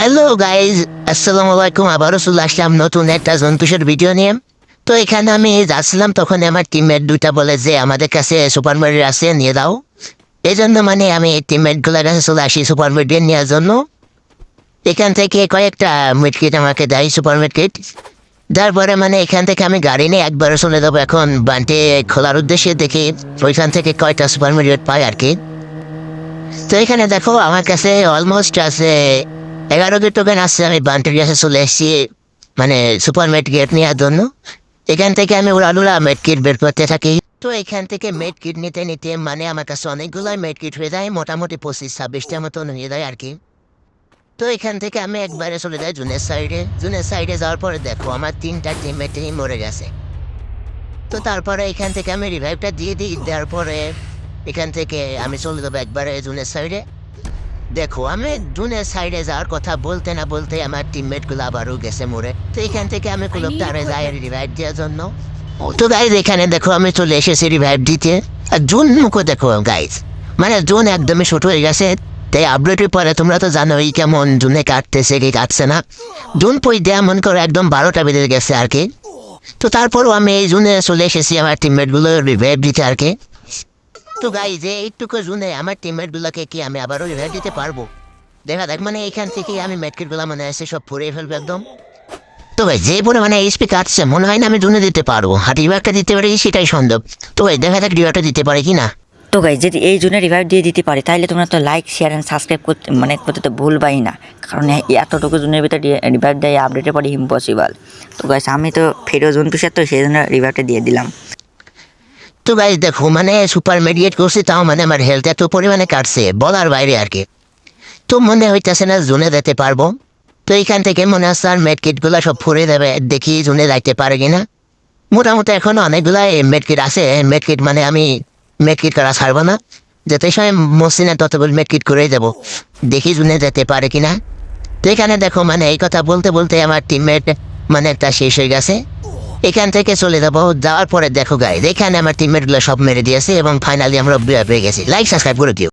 Hello guys, আসসালামু আলাইকুম। আবারও চলে আসলাম নতুন একটা জন্তুষের ভিডিও নিয়ে। তো এখানে আমি যাচ্ছিলাম, তখন আমার টিমমেট দুইটা বলে যে আমাদের কাছে সুপার মার্কেট আছে, নিয়ে দাও। এই জন্য মানে আমি টিমমেট গুলোর কাছে চলে আসি সুপার মার্কেট নেওয়ার জন্য। এখান থেকে কয়েকটা মিটকিট আমাকে দেয়, সুপার মার্কেট। তারপরে মানে এখান থেকে আমি গাড়ি নিয়ে একবারে চলে যাবো এখন বান্টে খোলার উদ্দেশ্যে, দেখি ওইখান থেকে কয়টা সুপার মার্কেট পাই আর কি। তো এখানে দেখো আমার কাছে অলমোস্ট আছে 11টি টোকেন আসছে। আমি বান্টির কাছে চলে এসেছি মানে সুপার মেট গেট নেওয়ার জন্য। এখান থেকে আমি উড়ালুড়া মেট কিট বের করতে থাকি। তো এখান থেকে মেট কিট নিতে নিতে মানে আমার কাছে অনেকগুলোই মেট কিট হয়ে যায়, মোটামুটি 25-26টার মতন হয়ে যায় আর কি। তো এখান থেকে আমি একবারে চলে যাই জুনের সাইডে যাওয়ার পরে দেখো আমার 3টা টিমমেটই মরে গেছে। তো তারপরে এখান থেকে আমি রিভাইভটা দিয়ে দিই, দেওয়ার পরে এখান থেকে আমি চলে যাবো একবারে জুনের সাইডে। দেখো আমি জুনের সাইডে যাওয়ার কথা বলতে না বলতে আমার টিমমেট গুলো আবারও গেছে মরে। তো এখান থেকে আমি কুলপটারে যাই রিভাইভ দেওয়ার জন্য। তো গাইজ এখানে দেখো আমি চলে এসেছি রিভাইভ দিতে। আর জুন মুখো দেখো গাইজ, মানে জুন একদমই ছোট হয়ে গেছে। তাই আপডেটের পরে তোমরা তো জানোই কেমন জুনে কাটতেছে কি কাটছে না। জুন পই দেয়া মন করে একদম 12টা বেজে গেছে আর কি। তো তারপরও আমি এই জুনে চলে এসেছি আমার টিমমেট গুলো রিভাইভ দিতে আর কি। তো গাইজ এইটুকু জুনে আমার টিমমেট গুলোকে কি আমি আবারও রিভাইভ দিতে পারবো? দেখা দেখ, মানে এখান থেকে আমি মেটকিট গুলা মানে এসে সব ফুরিয়ে ফেলবো একদম। তো ভাই যে পরে এইচপি কাটছে, মনে হয় না আমি জুনে দিতে পারবো। আর রিভাইভটা দিতে পারি সেটাই সম্ভব। তো ভাই দেখা যাক রিভাইভটা দিতে পারে কি না। তো গাইজ যদি এই জন্য রিভাইভ দিয়ে দিতে পারে তাহলে তোমরা তো লাইক শেয়ার অ্যান্ড সাবস্ক্রাইব করতে তো ভুলবাই না, কারণ এতটুকু জনের ভিতরে রিভাইভ দেয় আপডেটের পরে ইম্পসিবল। তো গাইজ আমি তো ফেরো জোন পিসার, তো সেই জন্য রিভাইভটা দিয়ে দিলাম। তো গাইজ দেখো মানে সুপার মেডিয়েট করছি, তাও মানে আমার হেলথ এত পরিমাণে কাটছে বলার বাইরে আর কি। তো মনে হইতেছে না জোনে যেতে পারবো। তো এইখান থেকে মনে হচ্ছে আর মেডকিট গুলা সব ফুরে দেবে, দেখি জোনে যাইতে পারে কিনা। মোটামুটি এখনো অনেকগুলা মেডকিট আছে। মেডকিট মানে আমি মেডকিট করা ছাড়বো না, যত সময় মসিনা ততগুলো মেডকিট করেই যাবো, দেখি জুনে যেতে পারে কিনা। তো এখানে দেখো মানে এই কথা বলতে বলতে আমার টিমমেট মানে একটা শেষ হয়ে গেছে। এখান থেকে চলে যাবো, যাওয়ার পরে দেখো গাইজ এখানে আমার টিমমেট গুলো সব মেরে দিয়েছে এবং ফাইনালি আমরা পেয়ে গেছি। লাইক সাবস্ক্রাইব করে দিও।